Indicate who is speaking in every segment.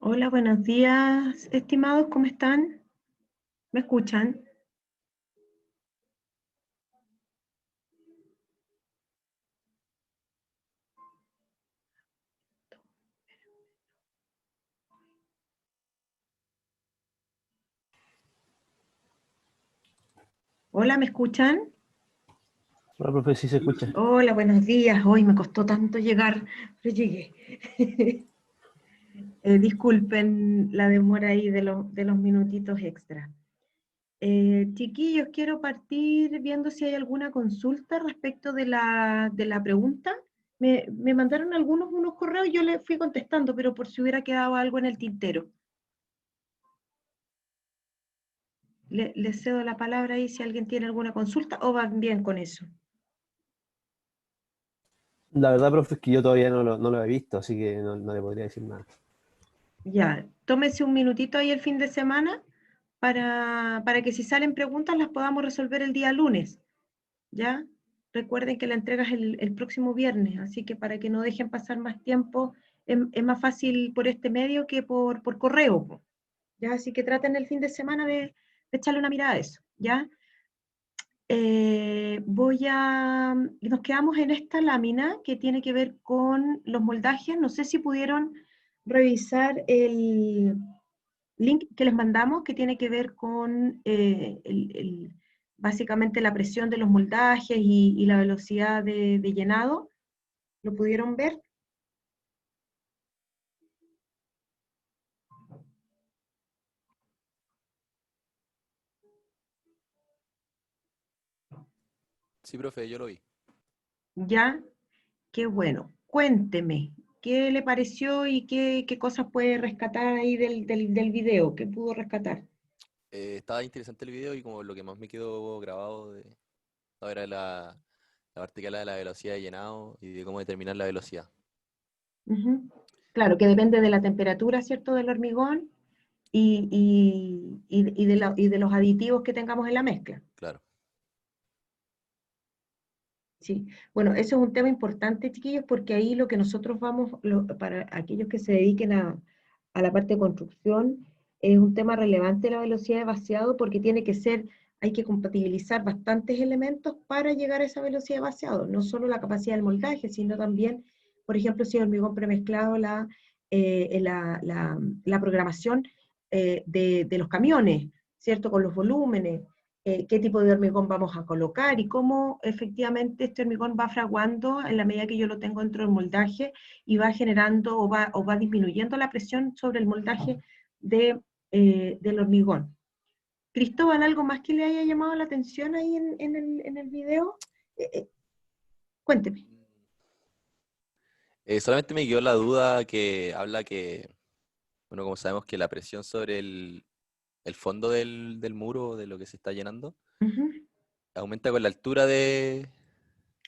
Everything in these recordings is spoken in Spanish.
Speaker 1: Hola, buenos días, estimados, ¿cómo están? ¿Me escuchan? Hola, ¿me escuchan?
Speaker 2: Hola, profe, sí se escucha.
Speaker 1: Hola, buenos días. Hoy me costó tanto llegar, pero llegué. Disculpen la demora ahí de los minutitos extra. Chiquillos, quiero partir viendo si hay alguna consulta respecto de la pregunta. Me mandaron unos correos, yo les fui contestando, pero por si hubiera quedado algo en el tintero. Les cedo la palabra ahí si alguien tiene alguna consulta o van bien con eso.
Speaker 2: La verdad, profe, es que yo todavía no lo he visto, así que no le podría decir nada.
Speaker 1: Ya, tómese un minutito ahí el fin de semana para que si salen preguntas las podamos resolver el día lunes, ¿ya? Recuerden que la entrega es el próximo viernes, así que para que no dejen pasar más tiempo, es más fácil por este medio que por correo, po, ¿ya? Así que traten el fin de semana de echarle una mirada a eso, ¿ya? Nos quedamos en esta lámina que tiene que ver con los moldajes. No sé si pudieron revisar el link que les mandamos, que tiene que ver con básicamente la presión de los moldajes y la velocidad de llenado. ¿Lo pudieron ver?
Speaker 3: Sí, profe, yo lo vi.
Speaker 1: Ya, qué bueno. Cuénteme, ¿qué le pareció y qué cosas puede rescatar ahí del video? ¿Qué pudo rescatar?
Speaker 3: Estaba interesante el video y como lo que más me quedó grabado de ahora la parte que habla de la velocidad de llenado y de cómo determinar la velocidad.
Speaker 1: Ujú. Claro, que depende de la temperatura, ¿cierto?, del hormigón y de los aditivos que tengamos en la mezcla.
Speaker 3: Claro.
Speaker 1: Sí. Bueno, eso es un tema importante, chiquillos, porque ahí lo que nosotros para aquellos que se dediquen a la parte de construcción, es un tema relevante la velocidad de vaciado porque hay que compatibilizar bastantes elementos para llegar a esa velocidad de vaciado, no solo la capacidad del moldaje, sino también, por ejemplo, si es hormigón premezclado, la programación de los camiones, ¿cierto? Con los volúmenes, qué tipo de hormigón vamos a colocar y cómo efectivamente este hormigón va fraguando en la medida que yo lo tengo dentro del moldaje y va generando o va disminuyendo la presión sobre el moldaje del hormigón. Cristóbal, ¿algo más que le haya llamado la atención ahí en el video? Cuénteme.
Speaker 3: Solamente me quedó la duda que habla que, bueno, como sabemos que la presión sobre el fondo del muro, de lo que se está llenando,
Speaker 1: Ujú.
Speaker 3: aumenta con la altura del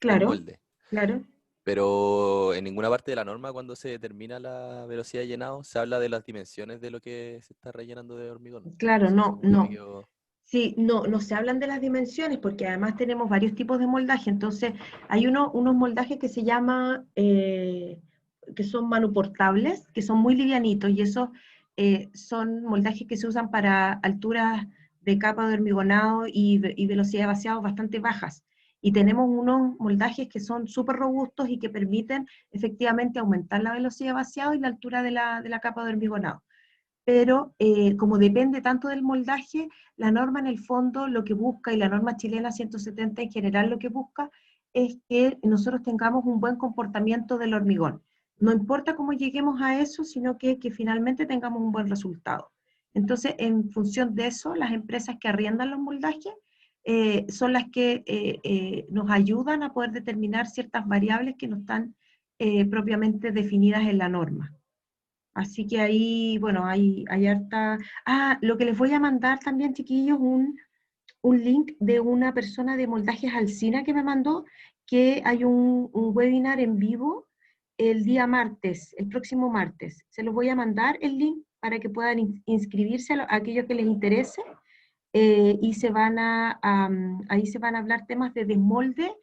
Speaker 1: Claro,
Speaker 3: molde.
Speaker 1: claro.
Speaker 3: Pero en ninguna parte de la norma, cuando se determina la velocidad de llenado, se habla de las dimensiones de lo que se está rellenando de hormigón.
Speaker 1: Claro,
Speaker 3: Entonces, eso
Speaker 1: no,
Speaker 3: como que me
Speaker 1: no.
Speaker 3: quedó.
Speaker 1: Sí, no se hablan de las dimensiones porque además tenemos varios tipos de moldaje. Entonces, hay unos moldajes que se llama, que son manuportables, que son muy livianitos y esos son moldajes que se usan para alturas de capa de hormigonado y velocidad de vaciado bastante bajas. Y tenemos unos moldajes que son súper robustos y que permiten efectivamente aumentar la velocidad de vaciado y la altura de la capa de hormigonado, pero como depende tanto del moldaje, la norma en el fondo lo que busca, y la norma chilena 170 en general lo que busca, es que nosotros tengamos un buen comportamiento del hormigón. No importa cómo lleguemos a eso, sino que finalmente tengamos un buen resultado. Entonces, en función de eso, las empresas que arriendan los moldajes son las que nos ayudan a poder determinar ciertas variables que no están propiamente definidas en la norma. Así que ahí, bueno, hay harta. Ah, lo que les voy a mandar también, chiquillos, un link de una persona de Moldajes Alsina que me mandó, que hay un webinar en vivo el día martes, el próximo martes. Se los voy a mandar el link para que puedan inscribirse a aquellos que les interese, y ahí se van a hablar temas de desmolde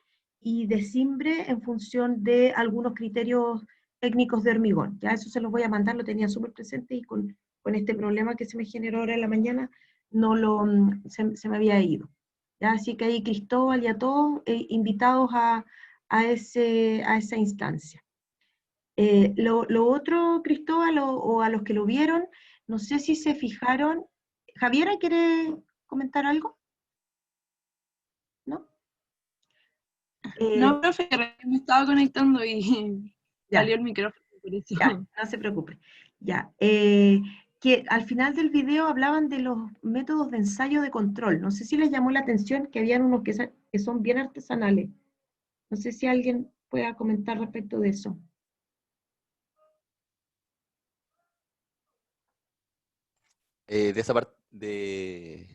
Speaker 1: y de simbre en función de algunos criterios técnicos de hormigón. Ya eso se los voy a mandar, lo tenía súper presente y con este problema que se me generó ahora en la mañana, no se me había ido. ¿Ya? Así que ahí Cristóbal y a todos invitados a esa instancia. Lo otro, Cristóbal, o a los que lo vieron, no sé si se fijaron. Javiera, ¿quiere comentar algo? ¿No?
Speaker 4: No, profe, me estaba conectando y
Speaker 1: Ya.
Speaker 4: salió el micrófono, por eso.
Speaker 1: Ya, no se preocupe. Ya, que al final del video hablaban de los métodos de ensayo de control. No sé si les llamó la atención que habían unos que son bien artesanales. No sé si alguien pueda comentar respecto de eso.
Speaker 3: De esa parte de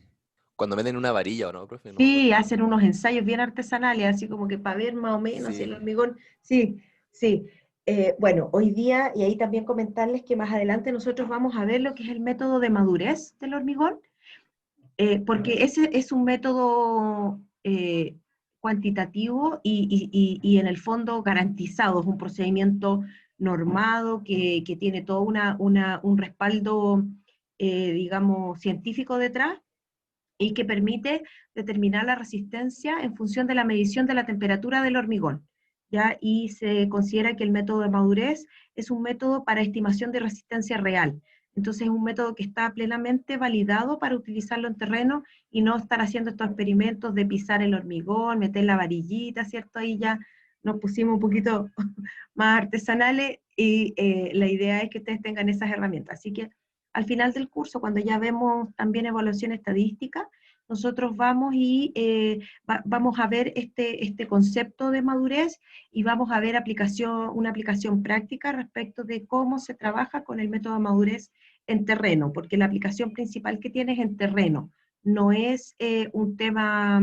Speaker 3: cuando meten una varilla, ¿o no, profe? No me
Speaker 1: Sí,
Speaker 3: acuerdo.
Speaker 1: hacen unos ensayos bien artesanales, así como que para ver más o menos si el
Speaker 3: Sí.
Speaker 1: hormigón. Sí, sí. Bueno, hoy día, y ahí también comentarles que más adelante nosotros vamos a ver lo que es el método de madurez del hormigón, porque ese es un método cuantitativo y en el fondo garantizado, es un procedimiento normado que tiene todo un respaldo, digamos, científico detrás y que permite determinar la resistencia en función de la medición de la temperatura del hormigón. ¿Ya? Y se considera que el método de madurez es un método para estimación de resistencia real. Entonces es un método que está plenamente validado para utilizarlo en terreno y no estar haciendo estos experimentos de pisar el hormigón, meter la varillita, ¿cierto? Ahí ya nos pusimos un poquito más artesanales y la idea es que ustedes tengan esas herramientas. Así que al final del curso, cuando ya vemos también evaluación estadística, nosotros vamos y vamos a ver este concepto de madurez y vamos a ver una aplicación práctica respecto de cómo se trabaja con el método de madurez en terreno, porque la aplicación principal que tiene es en terreno, no es un tema,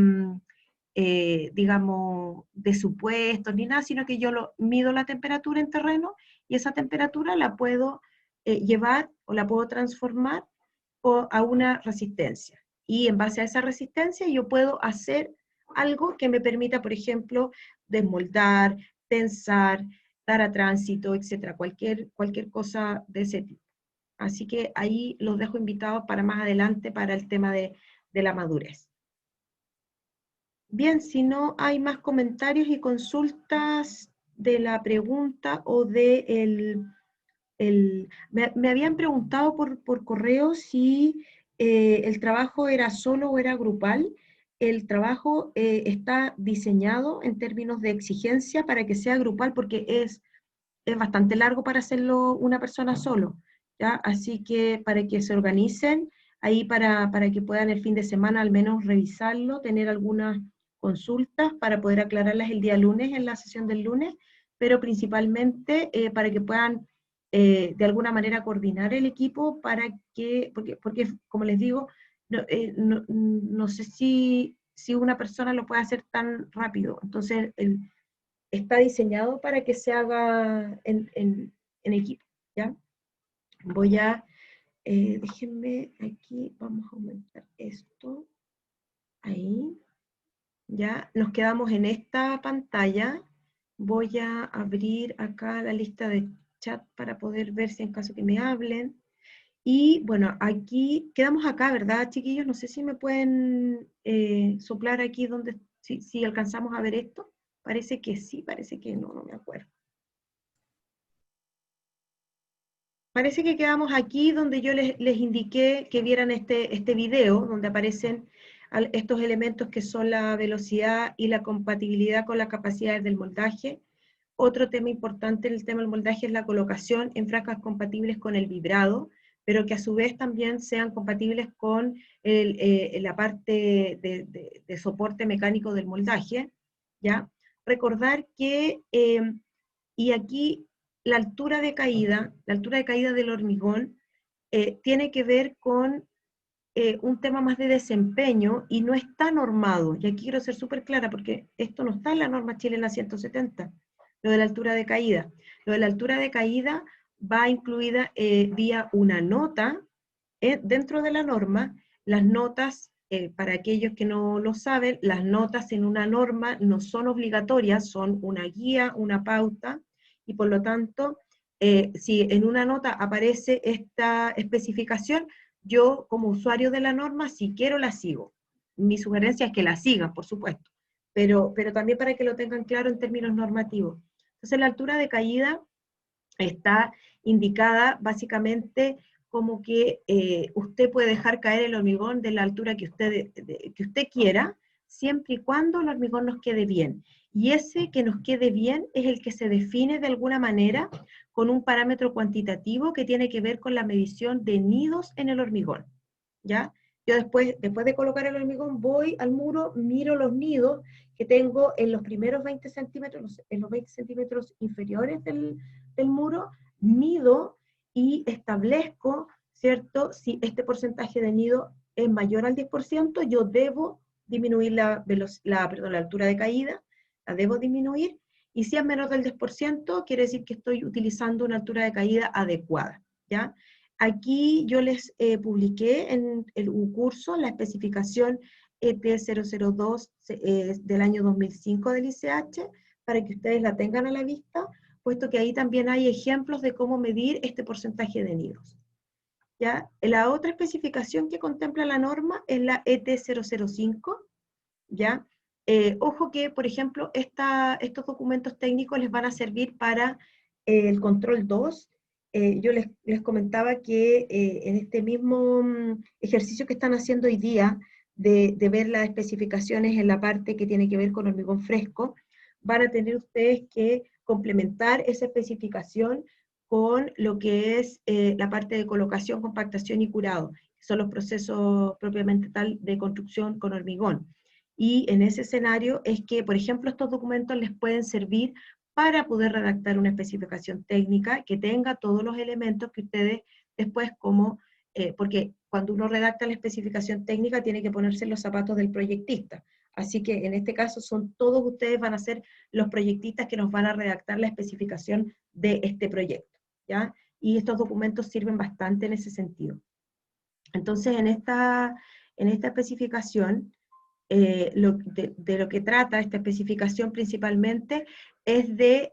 Speaker 1: digamos, de supuestos ni nada, sino que yo mido la temperatura en terreno y esa temperatura la puedo llevar o la puedo transformar a una resistencia. Y en base a esa resistencia yo puedo hacer algo que me permita, por ejemplo, desmoldar, tensar, dar a tránsito, etcétera, cualquier cosa de ese tipo. Así que ahí los dejo invitados para más adelante para el tema de la madurez. Bien, si no hay más comentarios y consultas de la pregunta o de me habían preguntado por correo si el trabajo era solo o era grupal. El trabajo está diseñado en términos de exigencia para que sea grupal porque es bastante largo para hacerlo una persona solo, ¿ya? Así que para que se organicen, ahí para que puedan el fin de semana al menos revisarlo, tener algunas consultas para poder aclararlas el día lunes, en la sesión del lunes, pero principalmente para que puedan de alguna manera coordinar el equipo para que, porque como les digo, no sé si una persona lo puede hacer tan rápido, entonces está diseñado para que se haga en equipo, ¿ya? Voy a, déjenme aquí, vamos a aumentar esto, ahí, ya, nos quedamos en esta pantalla, voy a abrir acá la lista de chat para poder ver si en caso que me hablen, y bueno, aquí, quedamos acá, ¿verdad, chiquillos? No sé si me pueden soplar aquí donde, si alcanzamos a ver esto. Parece que sí, parece que no, no me acuerdo. Parece que quedamos aquí donde yo les indiqué que vieran este video, donde aparecen estos elementos que son la velocidad y la compatibilidad con las capacidades del moldaje. Otro tema importante en el tema del moldaje es la colocación en frascas compatibles con el vibrado, pero que a su vez también sean compatibles con la parte de soporte mecánico del moldaje, ¿ya? Recordar que, y aquí la altura de caída del hormigón tiene que ver con un tema más de desempeño y no está normado. Y aquí quiero ser súper clara porque esto no está en la norma chilena 170, lo de la altura de caída. Lo de la altura de caída va incluida vía una nota dentro de la norma. Las notas, para aquellos que no lo saben, las notas en una norma no son obligatorias, son una guía, una pauta, y por lo tanto si en una nota aparece esta especificación, yo como usuario de la norma, si quiero la sigo. Mi sugerencia es que la sigan, por supuesto, pero también para que lo tengan claro en términos normativos. Entonces la altura de caída está indicada básicamente como que usted puede dejar caer el hormigón de la altura que usted quiera, siempre y cuando el hormigón nos quede bien. Y ese que nos quede bien es el que se define de alguna manera con un parámetro cuantitativo que tiene que ver con la medición de nidos en el hormigón, ¿ya? Yo después de colocar el hormigón, voy al muro, miro los nidos que tengo en los primeros 20 centímetros, en los 20 centímetros inferiores del muro, mido y establezco, ¿cierto? Si este porcentaje de nido es mayor al 10%, yo debo disminuir la altura de caída, la debo disminuir, y si es menor del 10%, quiere decir que estoy utilizando una altura de caída adecuada, ¿ya? Aquí yo les publiqué en un curso la especificación ET002 del año 2005 del ICH, para que ustedes la tengan a la vista, puesto que ahí también hay ejemplos de cómo medir este porcentaje de nidos. ¿Ya? La otra especificación que contempla la norma es la ET005, ¿ya? Ojo que, por ejemplo, estos documentos técnicos les van a servir para el control 2. Yo les comentaba que en este mismo ejercicio que están haciendo hoy día, de ver las especificaciones en la parte que tiene que ver con hormigón fresco, van a tener ustedes que complementar esa especificación con lo que es la parte de colocación, compactación y curado, que son los procesos propiamente tal de construcción con hormigón. Y en ese escenario es que, por ejemplo, estos documentos les pueden servir para poder redactar una especificación técnica que tenga todos los elementos que ustedes después porque cuando uno redacta la especificación técnica tiene que ponerse en los zapatos del proyectista. Así que en este caso todos ustedes van a ser los proyectistas que nos van a redactar la especificación de este proyecto, ¿ya? Y estos documentos sirven bastante en ese sentido. Entonces, en esta especificación, de lo que trata esta especificación principalmente es de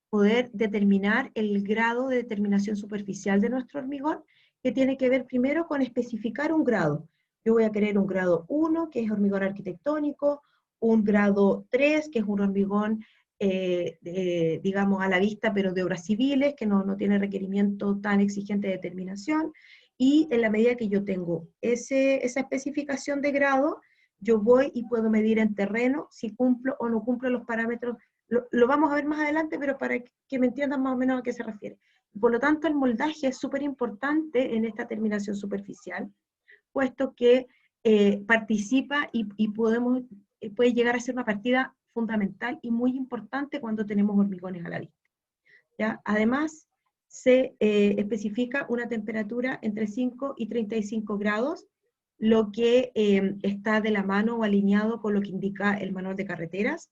Speaker 1: poder determinar el grado de determinación superficial de nuestro hormigón, que tiene que ver primero con especificar un grado. Yo voy a querer un grado 1, que es hormigón arquitectónico, un grado 3, que es un hormigón, digamos, a la vista, pero de obras civiles, que no tiene requerimiento tan exigente de determinación, y en la medida que yo tengo esa especificación de grado, yo voy y puedo medir en terreno si cumplo o no cumplo los parámetros. Lo vamos a ver más adelante, pero para que me entiendan más o menos a qué se refiere. Por lo tanto, el moldaje es súper importante en esta terminación superficial, puesto que participa y puede llegar a ser una partida fundamental y muy importante cuando tenemos hormigones a la vista, ¿ya? Además, se especifica una temperatura entre 5 y 35 grados, lo que está de la mano o alineado con lo que indica el manual de carreteras,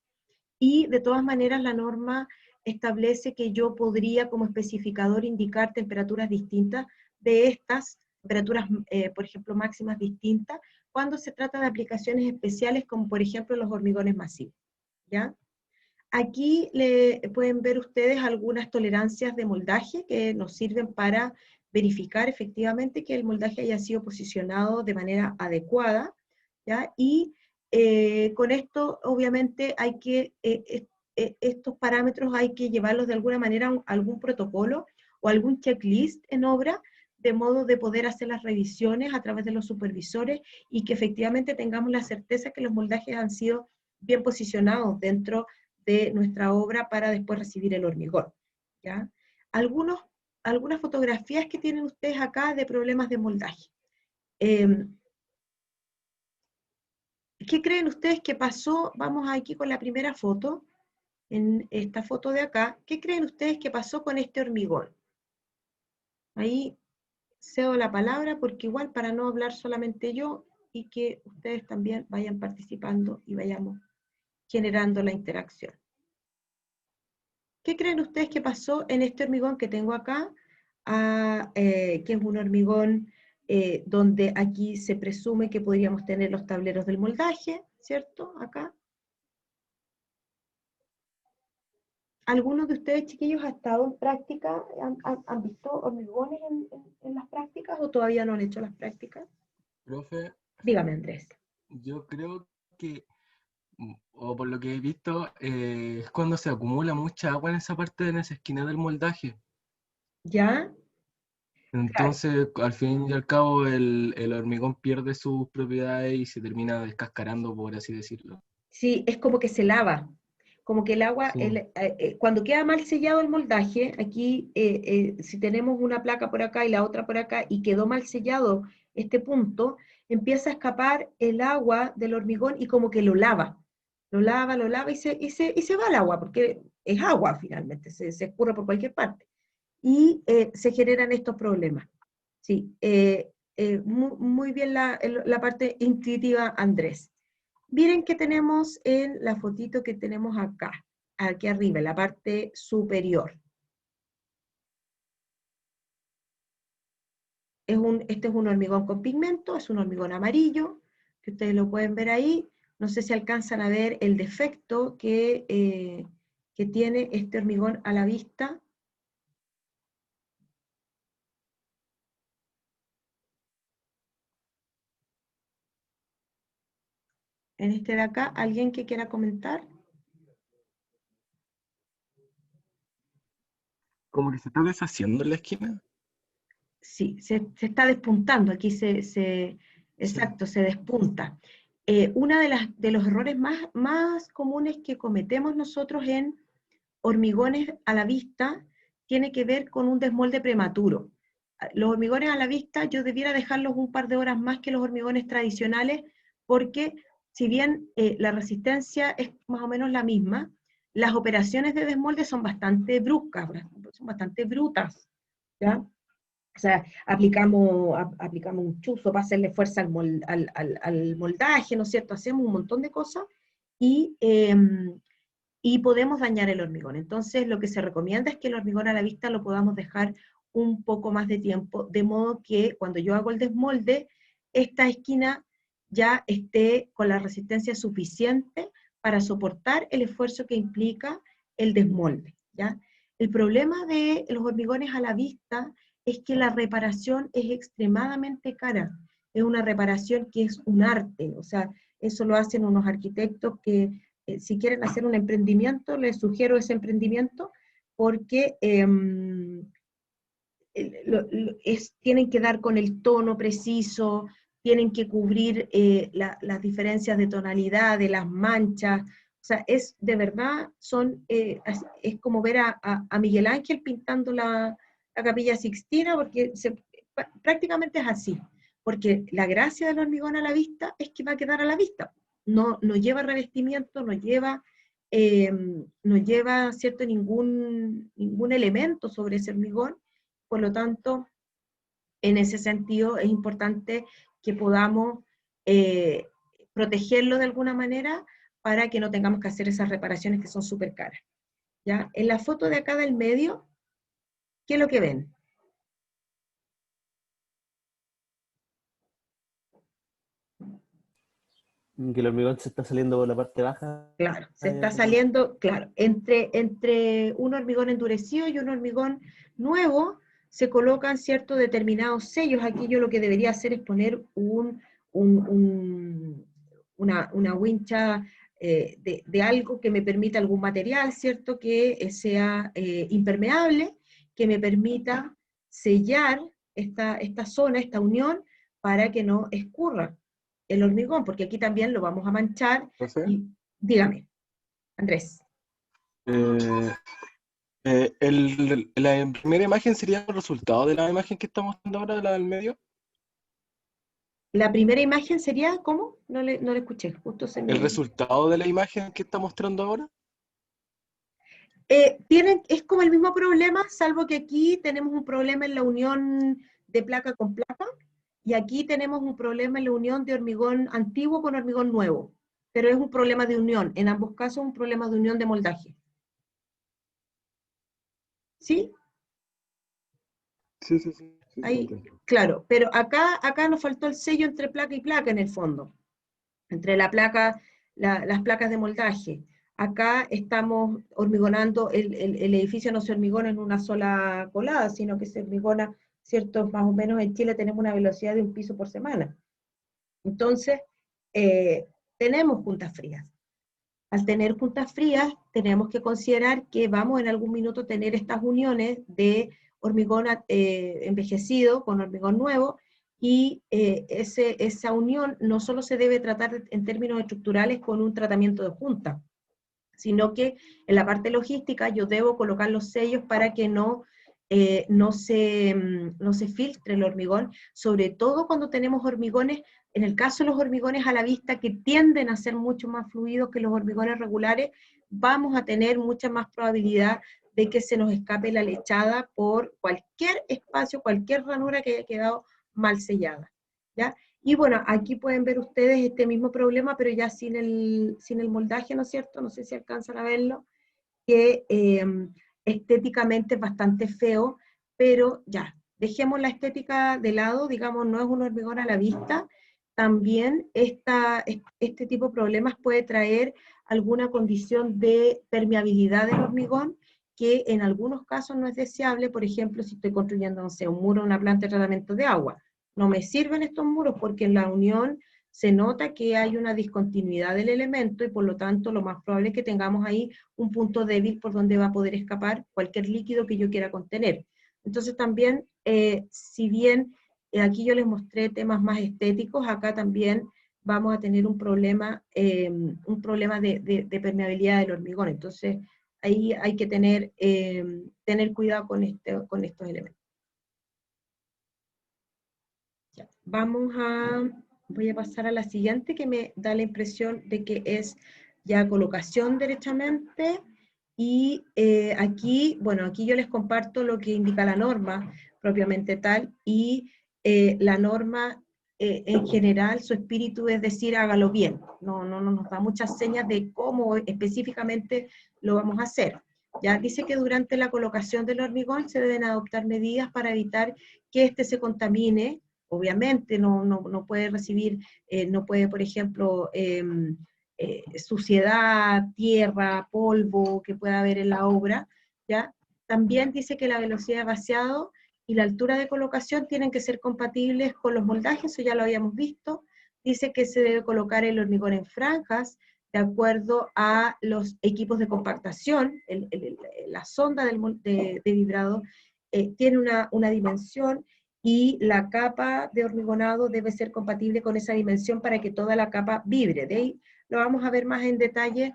Speaker 1: y de todas maneras la norma establece que yo podría como especificador indicar temperaturas distintas de estas, temperaturas, por ejemplo, máximas distintas, cuando se trata de aplicaciones especiales como por ejemplo los hormigones masivos, ¿ya? Aquí pueden ver ustedes algunas tolerancias de moldaje que nos sirven para verificar efectivamente que el moldaje haya sido posicionado de manera adecuada, ¿ya? Y con esto, obviamente, estos parámetros hay que llevarlos de alguna manera a algún protocolo o algún checklist en obra, de modo de poder hacer las revisiones a través de los supervisores y que efectivamente tengamos la certeza que los moldajes han sido bien posicionados dentro de nuestra obra para después recibir el hormigón, ¿ya? Algunas fotografías que tienen ustedes acá de problemas de moldaje. ¿Qué creen ustedes que pasó? Vamos aquí con la primera foto, en esta foto de acá. ¿Qué creen ustedes que pasó con este hormigón? Ahí cedo la palabra porque igual para no hablar solamente yo y que ustedes también vayan participando y vayamos generando la interacción. ¿Qué creen ustedes que pasó en este hormigón que tengo acá? Que es un hormigón donde aquí se presume que podríamos tener los tableros del moldaje, ¿cierto? Acá. ¿Algunos de ustedes, chiquillos, ha estado en práctica? ¿Han visto hormigones en las prácticas o todavía no han hecho las prácticas?
Speaker 5: Profe,
Speaker 1: Dígame, Andrés.
Speaker 5: yo creo que, o por lo que he visto, es cuando se acumula mucha agua en esa parte, en esa esquina del moldaje.
Speaker 1: ¿Ya? Claro.
Speaker 5: Entonces, al fin y al cabo, el hormigón pierde sus propiedades y se termina descascarando, por así decirlo.
Speaker 1: Sí, es como que se lava. Como que el agua,
Speaker 5: Sí.
Speaker 1: cuando queda mal sellado el moldaje, aquí, si tenemos una placa por acá y la otra por acá, y quedó mal sellado este punto, empieza a escapar el agua del hormigón y como que lo lava y se va el agua, porque es agua finalmente, se escurre por cualquier parte. Y se generan estos problemas. Sí, muy bien la parte intuitiva, Andrés. Miren que tenemos en la fotito que tenemos acá, aquí arriba, en la parte superior. Este es un hormigón con pigmento, es un hormigón amarillo, que ustedes lo pueden ver ahí. No sé si alcanzan a ver el defecto que tiene este hormigón a la vista. En este de acá, ¿alguien que quiera comentar?
Speaker 5: Como que se está deshaciendo en la esquina.
Speaker 1: Sí, se está despuntando, aquí
Speaker 5: Sí.
Speaker 1: exacto, se despunta. Uno de los errores más comunes que cometemos nosotros en hormigones a la vista tiene que ver con un desmolde prematuro. Los hormigones a la vista yo debiera dejarlos un par de horas más que los hormigones tradicionales, porque si bien la resistencia es más o menos la misma, las operaciones de desmolde son bastante bruscas, son bastante brutas, ¿ya? O sea, aplicamos un chuzo para hacerle fuerza al moldaje, ¿no es cierto? Hacemos un montón de cosas y, y podemos dañar el hormigón. Entonces, lo que se recomienda es que el hormigón a la vista lo podamos dejar un poco más de tiempo, de modo que cuando yo hago el desmolde, esta esquina ya esté con la resistencia suficiente para soportar el esfuerzo que implica el desmolde, ¿ya? El problema de los hormigones a la vista es que la reparación es extremadamente cara. Es una reparación que es un arte, o sea, eso lo hacen unos arquitectos que si quieren hacer un emprendimiento, les sugiero ese emprendimiento porque tienen que dar con el tono preciso, tienen que cubrir las diferencias de tonalidad, de las manchas, o sea, es de verdad, es como ver a Miguel Ángel pintando la Capilla Sixtina, porque prácticamente es así, porque la gracia del hormigón a la vista es que va a quedar a la vista, no lleva revestimiento, no lleva cierto, ningún elemento sobre ese hormigón, por lo tanto, en ese sentido es importante que podamos eh, protegerlo de alguna manera para que no tengamos que hacer esas reparaciones que son súper caras. ¿Ya? En la foto de acá del medio, ¿qué es lo que ven?
Speaker 2: Que el hormigón se está saliendo por la parte baja.
Speaker 1: Claro, se está saliendo, claro, entre un hormigón endurecido y un hormigón nuevo se colocan ciertos determinados sellos. Aquí yo lo que debería hacer es poner una wincha de algo que me permita algún material, ¿cierto? Que sea impermeable, que me permita sellar esta zona, esta unión, para que no escurra el hormigón, porque aquí también lo vamos a manchar.
Speaker 5: Profe,
Speaker 1: Y dígame, Andrés.
Speaker 5: eh, la primera imagen sería el resultado de la imagen que estamos viendo ahora, la del medio.
Speaker 1: La primera imagen sería, ¿cómo? No le escuché, justo se
Speaker 5: El
Speaker 1: me...
Speaker 5: resultado de la imagen que está mostrando ahora.
Speaker 1: Es como el mismo problema, salvo que aquí tenemos un problema en la unión de placa con placa, y aquí tenemos un problema en la unión de hormigón antiguo con hormigón nuevo, pero es un problema de unión, en ambos casos un problema de unión de moldaje. ¿Sí?
Speaker 5: Sí, sí, sí. Sí, sí,
Speaker 1: Ahí,
Speaker 5: entiendo.
Speaker 1: claro, pero acá nos faltó el sello entre placa y placa en el fondo, entre las placas de moldaje. Acá estamos hormigonando, el edificio no se hormigona en una sola colada, sino que se hormigona, ¿cierto? Más o menos en Chile tenemos una velocidad de un piso por semana. Entonces, tenemos juntas frías. Al tener juntas frías, tenemos que considerar que vamos en algún minuto a tener estas uniones de hormigón envejecido con hormigón nuevo, y esa unión no solo se debe tratar en términos estructurales con un tratamiento de junta, sino que en la parte logística yo debo colocar los sellos para que no se filtre el hormigón, sobre todo cuando tenemos hormigones, en el caso de los hormigones a la vista, que tienden a ser mucho más fluidos que los hormigones regulares, vamos a tener mucha más probabilidad de que se nos escape la lechada por cualquier espacio, cualquier ranura que haya quedado mal sellada, ¿ya? Y bueno, aquí pueden ver ustedes este mismo problema, pero ya sin el moldaje, ¿no es cierto? No sé si alcanzan a verlo, que estéticamente es bastante feo, pero ya, dejemos la estética de lado, digamos, no es un hormigón a la vista. También este tipo de problemas puede traer alguna condición de permeabilidad del hormigón, que en algunos casos no es deseable. Por ejemplo, si estoy construyendo, no sé, un muro, una planta de tratamiento de agua. No me sirven estos muros porque en la unión se nota que hay una discontinuidad del elemento, y por lo tanto lo más probable es que tengamos ahí un punto débil por donde va a poder escapar cualquier líquido que yo quiera contener. Entonces también, si bien aquí yo les mostré temas más estéticos, acá también vamos a tener un problema de permeabilidad del hormigón. Entonces ahí hay que tener cuidado con estos elementos. Ya, voy a pasar a la siguiente, que me da la impresión de que es ya colocación derechamente. Y aquí yo les comparto lo que indica la norma propiamente tal, y la norma en general, su espíritu es decir, hágalo bien. No nos da muchas señas de cómo específicamente lo vamos a hacer. Ya dice que durante la colocación del hormigón se deben adoptar medidas para evitar que éste se contamine. Obviamente no puede recibir, no puede, por ejemplo, suciedad, tierra, polvo que pueda haber en la obra, ¿ya? También dice que la velocidad de vaciado y la altura de colocación tienen que ser compatibles con los moldajes, eso ya lo habíamos visto. Dice que se debe colocar el hormigón en franjas, de acuerdo a los equipos de compactación. La sonda de vibrado tiene una dimensión, y la capa de hormigonado debe ser compatible con esa dimensión para que toda la capa vibre. De ahí lo vamos a ver más en detalle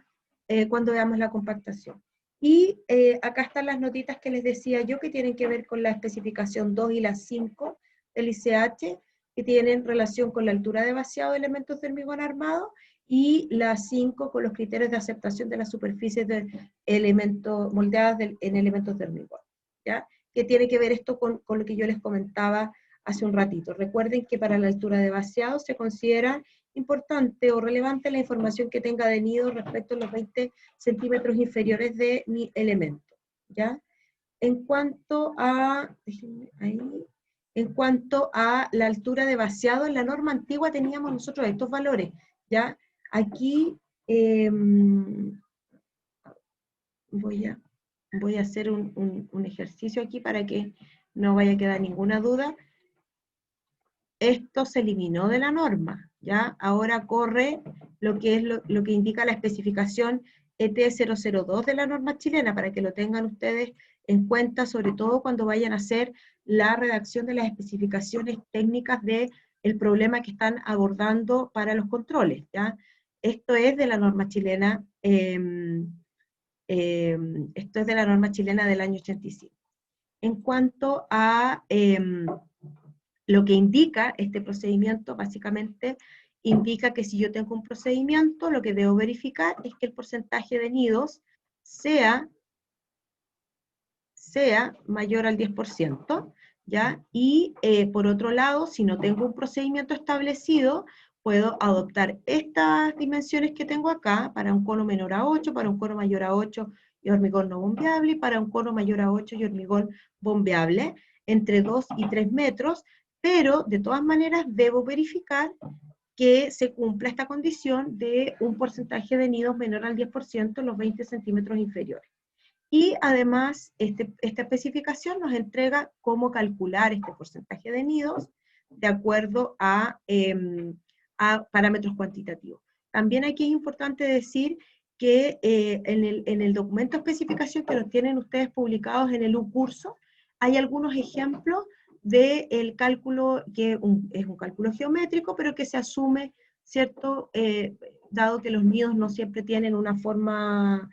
Speaker 1: cuando veamos la compactación. Y acá están las notitas que les decía yo, que tienen que ver con la especificación 2 y la 5 del ICH, que tienen relación con la altura de vaciado de elementos de hormigón armado, y la 5 con los criterios de aceptación de las superficies de elementos moldeadas en elementos de hormigón, ¿ya? Que tiene que ver esto con lo que yo les comentaba hace un ratito. Recuerden que para la altura de vaciado se considera importante o relevante la información que tenga de nido respecto a los 20 centímetros inferiores de mi elemento, ¿ya? En cuanto a la altura de vaciado, en la norma antigua teníamos nosotros estos valores, ¿ya? Aquí voy a hacer un ejercicio aquí para que no vaya a quedar ninguna duda. Esto se eliminó de la norma, ¿ya? Ahora corre lo que es lo que indica la especificación ET002 de la norma chilena, para que lo tengan ustedes en cuenta, sobre todo cuando vayan a hacer la redacción de las especificaciones técnicas del problema que están abordando para los controles, ¿ya? Esto es de la norma chilena, esto es de la norma chilena del año 85. En cuanto a lo que indica este procedimiento, básicamente indica que si yo tengo un procedimiento, lo que debo verificar es que el porcentaje de nidos sea mayor al 10%, ¿ya? Y por otro lado, si no tengo un procedimiento establecido, puedo adoptar estas dimensiones que tengo acá, para un cono menor a 8, para un cono mayor a 8 y hormigón no bombeable, y para un cono mayor a 8 y hormigón bombeable, entre 2 y 3 metros, pero de todas maneras debo verificar que se cumpla esta condición de un porcentaje de nidos menor al 10% en los 20 centímetros inferiores. Y además, esta especificación nos entrega cómo calcular este porcentaje de nidos de acuerdo a parámetros cuantitativos. También aquí es importante decir que en el documento de especificación que los tienen ustedes publicados en el curso, hay algunos ejemplos del cálculo, que es un cálculo geométrico, pero que se asume, ¿cierto? Dado que los nidos no siempre tienen una forma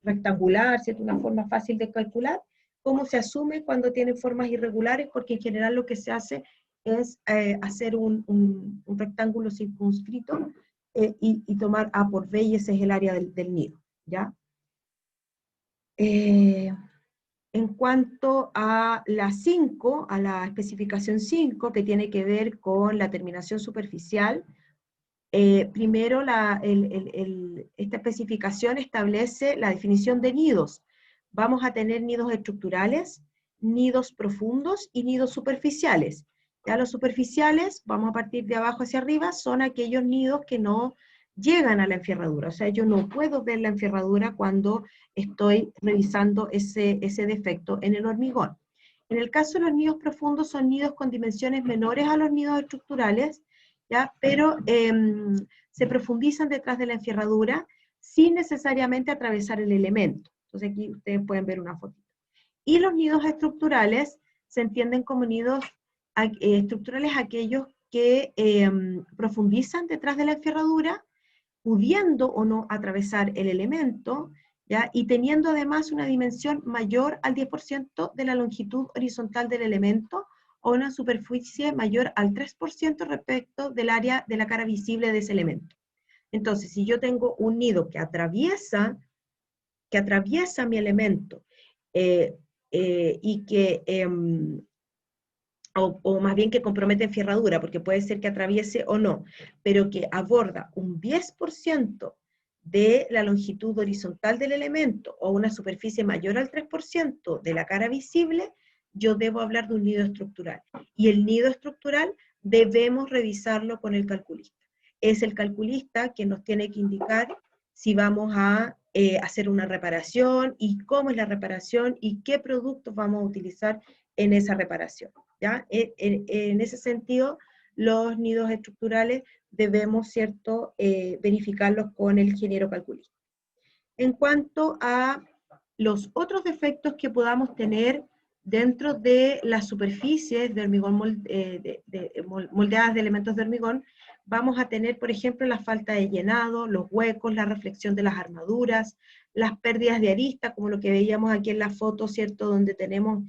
Speaker 1: rectangular, ¿cierto? Una forma fácil de calcular, cómo se asume cuando tienen formas irregulares, porque en general lo que se hace es hacer un rectángulo circunscrito y tomar A por B, y ese es el área del nido, ¿ya? En cuanto a la 5, a la especificación 5, que tiene que ver con la terminación superficial, primero esta especificación establece la definición de nidos. Vamos a tener nidos estructurales, nidos profundos y nidos superficiales. Ya los superficiales, vamos a partir de abajo hacia arriba, son aquellos nidos que no llegan a la enferradura. O sea, yo no puedo ver la enferradura cuando estoy revisando ese defecto en el hormigón. En el caso de los nidos profundos, son nidos con dimensiones menores a los nidos estructurales, ¿ya? Pero se profundizan detrás de la enferradura sin necesariamente atravesar el elemento. Entonces aquí ustedes pueden ver una fotito. Y los nidos estructurales se entienden como nidos estructurales aquellos que profundizan detrás de la enferradura, pudiendo o no atravesar el elemento, ¿ya? Y teniendo además una dimensión mayor al 10% de la longitud horizontal del elemento, o una superficie mayor al 3% respecto del área de la cara visible de ese elemento. Entonces, si yo tengo un nido que atraviesa mi elemento, y que, o más bien que compromete enferradura, porque puede ser que atraviese o no, pero que aborda un 10% de la longitud horizontal del elemento, o una superficie mayor al 3% de la cara visible, yo debo hablar de un nido estructural. Y el nido estructural debemos revisarlo con el calculista. Es el calculista quien nos tiene que indicar si vamos a hacer una reparación, y cómo es la reparación, y qué productos vamos a utilizar en esa reparación, ¿ya? En ese sentido, los nidos estructurales debemos, ¿cierto?, verificarlos con el ingeniero calculista. En cuanto a los otros defectos que podamos tener dentro de las superficies de hormigón moldeadas de elementos de hormigón, vamos a tener, por ejemplo, la falta de llenado, los huecos, la reflexión de las armaduras, las pérdidas de arista, como lo que veíamos aquí en la foto, ¿cierto?, donde tenemos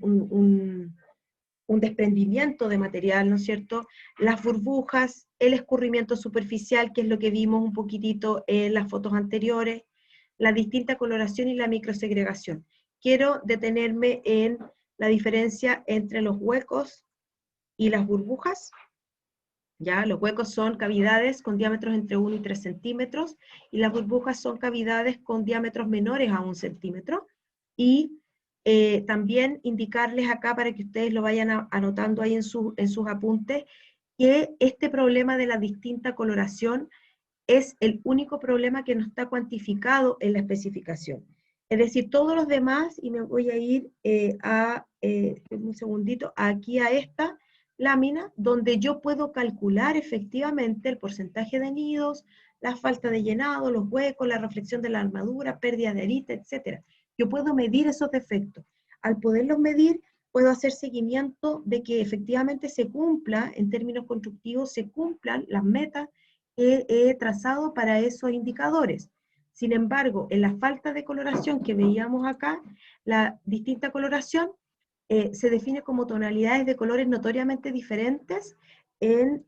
Speaker 1: un desprendimiento de material, ¿no es cierto? Las burbujas, el escurrimiento superficial, que es lo que vimos un poquitito en las fotos anteriores, la distinta coloración y la microsegregación. Quiero detenerme en la diferencia entre los huecos y las burbujas. ¿Ya? Los huecos son cavidades con diámetros entre 1 y 3 centímetros, y las burbujas son cavidades con diámetros menores a 1 centímetro, y también indicarles acá, para que ustedes lo vayan anotando ahí en sus apuntes, que este problema de la distinta coloración es el único problema que no está cuantificado en la especificación. Es decir, todos los demás, y me voy a ir un segundito, aquí a esta lámina, donde yo puedo calcular efectivamente el porcentaje de nidos, la falta de llenado, los huecos, la reflexión de la armadura, pérdida de arista, etc. Yo puedo medir esos defectos. Al poderlos medir, puedo hacer seguimiento de que efectivamente se cumpla, en términos constructivos, se cumplan las metas que he trazado para esos indicadores. Sin embargo, en la falta de coloración que veíamos acá, la distinta coloración se define como tonalidades de colores notoriamente diferentes en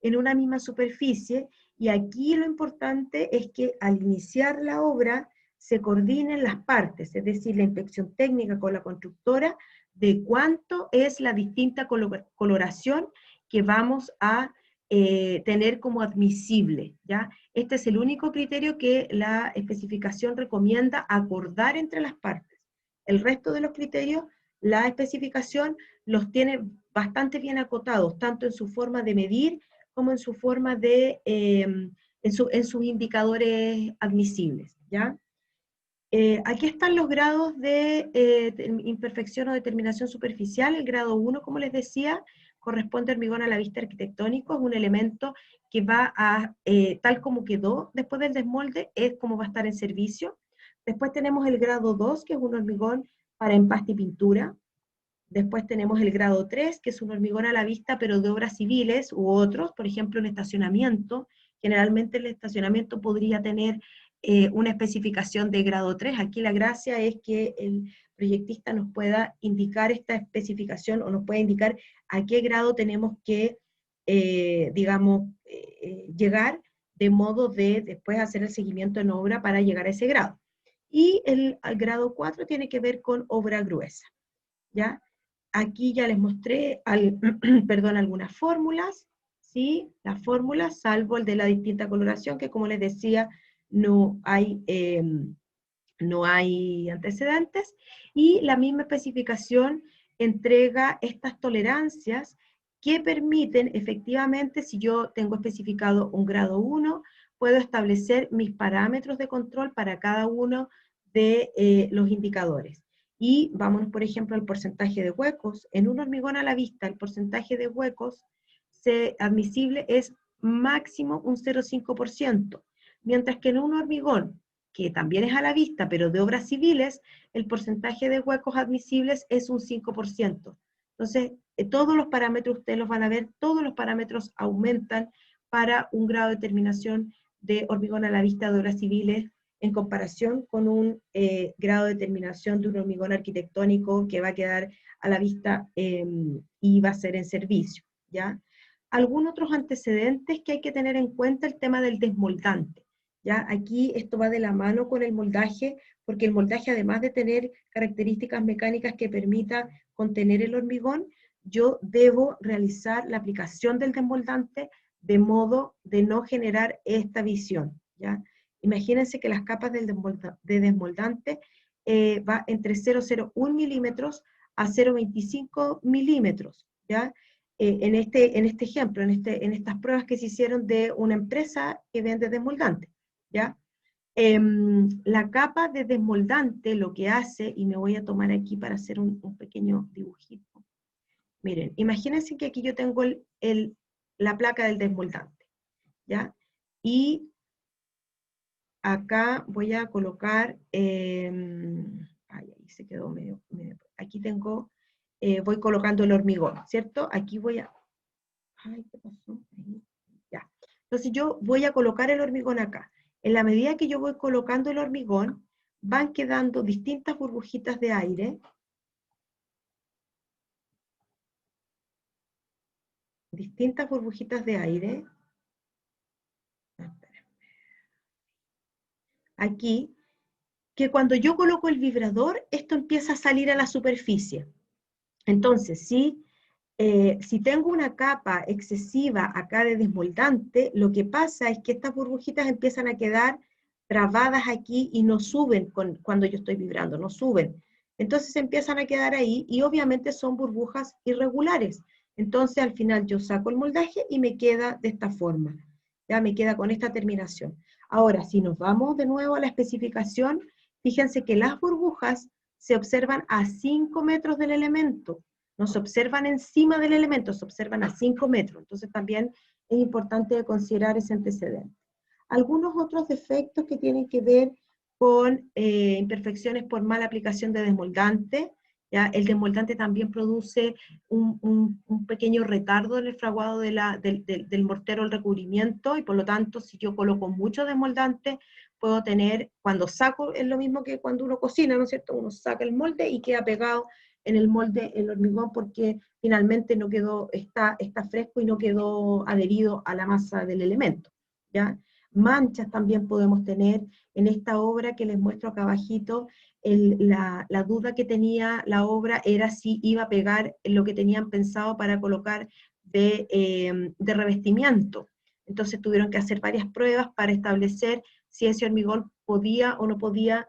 Speaker 1: una misma superficie, y aquí lo importante es que al iniciar la obra se coordinen las partes, es decir, la inspección técnica con la constructora, de cuánto es la distinta coloración que vamos a tener como admisible, ¿ya? Este es el único criterio que la especificación recomienda acordar entre las partes. El resto de los criterios, la especificación los tiene bastante bien acotados, tanto en su forma de medir como en su forma de, en sus indicadores admisibles, ¿ya? Aquí están los grados de imperfección o determinación superficial. El grado 1, como les decía, corresponde a hormigón a la vista arquitectónico, es un elemento que va a, tal como quedó después del desmolde, es como va a estar en servicio. Después tenemos el grado 2, que es un hormigón para empaste y pintura. Después tenemos el grado 3, que es un hormigón a la vista, pero de obras civiles u otros, por ejemplo, en estacionamiento. Generalmente el estacionamiento podría tener una especificación de grado 3. Aquí la gracia es que el proyectista nos pueda indicar esta especificación o nos pueda indicar a qué grado tenemos que, digamos, llegar, de modo de después hacer el seguimiento en obra para llegar a ese grado. Y el grado 4 tiene que ver con obra gruesa, ¿ya? Aquí ya les mostré, perdón, algunas fórmulas, ¿sí? Las fórmulas, salvo el de la distinta coloración, que como les decía, no hay antecedentes, y la misma especificación entrega estas tolerancias que permiten, efectivamente, si yo tengo especificado un grado 1, puedo establecer mis parámetros de control para cada uno de los indicadores. Y vámonos, por ejemplo, al porcentaje de huecos. En un hormigón a la vista, el porcentaje de huecos admisible es máximo un 0,5%, mientras que en un hormigón, que también es a la vista, pero de obras civiles, el porcentaje de huecos admisibles es un 5%. Entonces, todos los parámetros, ustedes los van a ver, todos los parámetros aumentan para un grado de terminación de hormigón a la vista de obras civiles, en comparación con un grado de terminación de un hormigón arquitectónico que va a quedar a la vista y va a ser en servicio, ¿ya? Algunos otros antecedentes que hay que tener en cuenta: el tema del desmoldante, ¿ya? Aquí esto va de la mano con el moldaje, porque el moldaje, además de tener características mecánicas que permita contener el hormigón, yo debo realizar la aplicación del desmoldante de modo de no generar esta visión, ¿ya? Imagínense que las capas de desmoldante va entre 0,01 milímetros a 0,25 milímetros, ¿ya? En este ejemplo, en estas pruebas que se hicieron de una empresa que vende desmoldante, ¿ya? La capa de desmoldante lo que hace, y me voy a tomar aquí para hacer un pequeño dibujito. Miren, imagínense que aquí yo tengo la placa del desmoldante, ¿ya? Y acá voy a colocar, ahí se quedó medio, aquí tengo, voy colocando el hormigón, ¿cierto? Aquí voy a, ay, ¿qué pasó? Ahí, ya. Entonces yo voy a colocar el hormigón acá. En la medida que yo voy colocando el hormigón, van quedando distintas burbujitas de aire, aquí, que cuando yo coloco el vibrador, esto empieza a salir a la superficie. Entonces, si tengo una capa excesiva acá de desmoldante, lo que pasa es que estas burbujitas empiezan a quedar trabadas aquí y no suben cuando yo estoy vibrando, no suben. Entonces empiezan a quedar ahí y obviamente son burbujas irregulares. Entonces al final yo saco el moldaje y me queda de esta forma. Ya me queda con esta terminación. Ahora, si nos vamos de nuevo a la especificación, fíjense que las burbujas se observan a 5 metros del elemento. No se observan encima del elemento, se observan a 5 metros. Entonces también es importante considerar ese antecedente. Algunos otros defectos que tienen que ver con imperfecciones por mala aplicación de desmoldante. ¿Ya? El desmoldante también produce un pequeño retardo en el fraguado del mortero, el recubrimiento, y por lo tanto, si yo coloco mucho desmoldante, puedo tener, cuando saco, es lo mismo que cuando uno cocina, ¿no es cierto? Uno saca el molde y queda pegado en el molde el hormigón porque finalmente no quedó, está fresco y no quedó adherido a la masa del elemento, ¿ya? Manchas también podemos tener. En esta obra que les muestro acá abajito, la duda que tenía la obra era si iba a pegar lo que tenían pensado para colocar de revestimiento. Entonces tuvieron que hacer varias pruebas para establecer si ese hormigón podía o no podía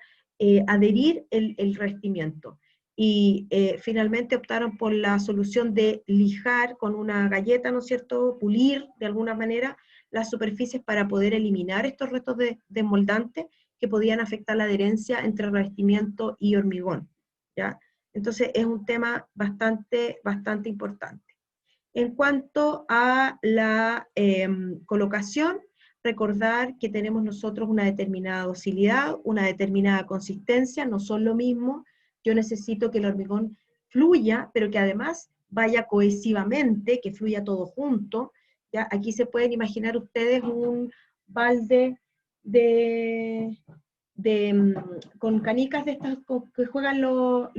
Speaker 1: adherir el revestimiento. y finalmente optaron por la solución de lijar con una galleta, ¿no es cierto?, pulir de alguna manera las superficies para poder eliminar estos restos de desmoldante que podían afectar la adherencia entre revestimiento y hormigón, ¿ya? Entonces es un tema bastante importante. En cuanto a la colocación, recordar que tenemos nosotros una determinada docilidad, una determinada consistencia, no son lo mismo. Yo necesito que el hormigón fluya, pero que además vaya cohesivamente, que fluya todo junto. ¿Ya? Aquí se pueden imaginar ustedes un balde con canicas de estas que juegan los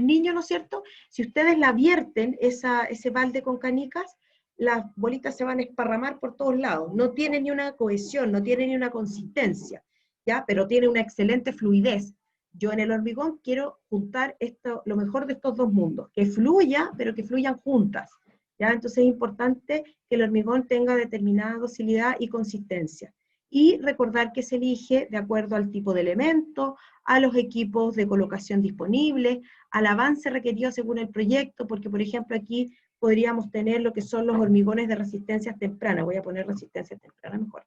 Speaker 1: niños, ¿no es cierto? Si ustedes la vierten, ese balde con canicas, las bolitas se van a esparramar por todos lados. No tiene ni una cohesión, no tiene ni una consistencia, ¿ya? Pero tiene una excelente fluidez. Yo en el hormigón quiero juntar lo mejor de estos dos mundos, que fluya, pero que fluyan juntas, ¿ya? Entonces es importante que el hormigón tenga determinada docilidad y consistencia. Y recordar que se elige de acuerdo al tipo de elemento, a los equipos de colocación disponibles, al avance requerido según el proyecto, porque por ejemplo aquí podríamos tener lo que son los hormigones de resistencias tempranas. Voy a poner resistencias tempranas mejor.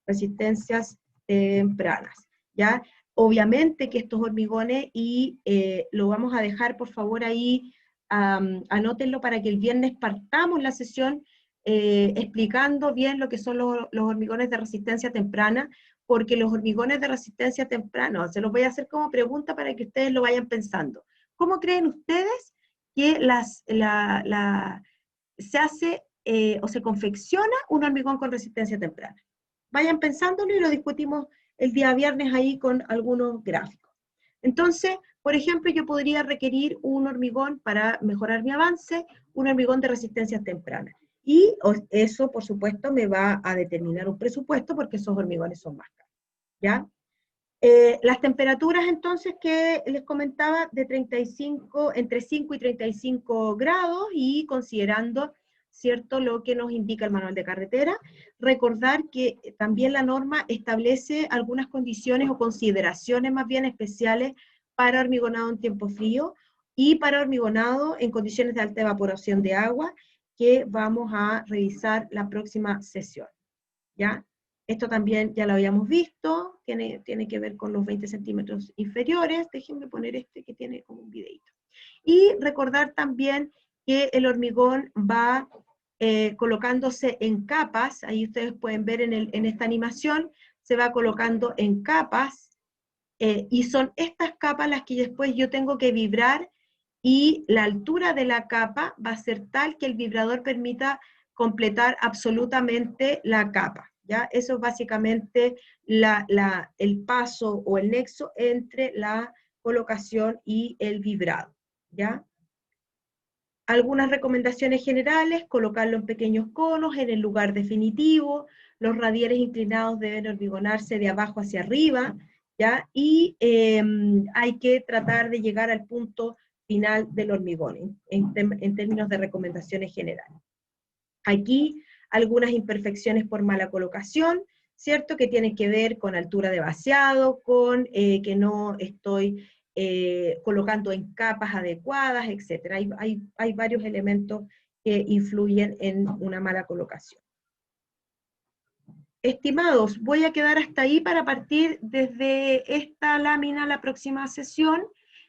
Speaker 1: Resistencias tempranas, ¿ya? Obviamente que estos hormigones, y lo vamos a dejar por favor ahí, anótenlo para que el viernes partamos la sesión explicando bien lo que son los hormigones de resistencia temprana, porque los hormigones de resistencia temprana, se los voy a hacer como pregunta para que ustedes lo vayan pensando. ¿Cómo creen ustedes que se hace o se confecciona un hormigón con resistencia temprana? Vayan pensándolo y lo discutimos el día viernes ahí con algunos gráficos. Entonces, por ejemplo, yo podría requerir un hormigón para mejorar mi avance, un hormigón de resistencia temprana. Y eso, por supuesto, me va a determinar un presupuesto porque esos hormigones son más caros, ¿ya? Las temperaturas, entonces, que les comentaba, entre 5 y 35 grados, y considerando, ¿cierto?, lo que nos indica el manual de carretera. Recordar que también la norma establece algunas condiciones o consideraciones más bien especiales para hormigonado en tiempo frío y para hormigonado en condiciones de alta evaporación de agua, que vamos a revisar la próxima sesión, ¿ya? Esto también ya lo habíamos visto, tiene que ver con los 20 centímetros inferiores. Déjenme poner este que tiene como un videito. Y recordar también que el hormigón va colocándose en capas, ahí ustedes pueden ver en esta animación, se va colocando en capas, y son estas capas las que después yo tengo que vibrar, y la altura de la capa va a ser tal que el vibrador permita completar absolutamente la capa, ¿ya? Eso es básicamente el paso o el nexo entre la colocación y el vibrado, ¿ya? Algunas recomendaciones generales: colocarlo en pequeños conos, en el lugar definitivo, los radieres inclinados deben hormigonarse de abajo hacia arriba, ¿ya? Y hay que tratar de llegar al punto final del hormigón, en términos de recomendaciones generales. Aquí algunas imperfecciones por mala colocación, ¿cierto?, que tienen que ver con altura de vaciado, con que no estoy colocando en capas adecuadas, etc. Hay varios elementos que influyen en una mala colocación. Estimados, voy a quedar hasta ahí para partir desde esta lámina la próxima sesión,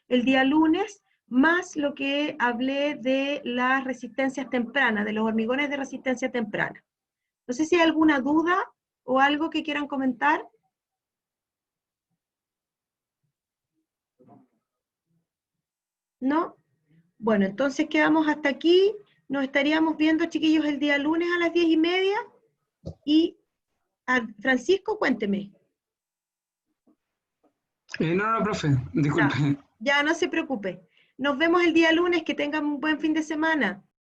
Speaker 1: el día lunes, más lo que hablé de las resistencias tempranas, de los hormigones de resistencia temprana. No sé si hay alguna duda o algo que quieran comentar. ¿No? Bueno, entonces quedamos hasta aquí. Nos estaríamos viendo, chiquillos, el día lunes a las 10:30. Y Francisco, cuénteme.
Speaker 6: No, profe, disculpe.
Speaker 1: Ya, no se preocupe. Nos vemos el día lunes, que tengan un buen fin de semana.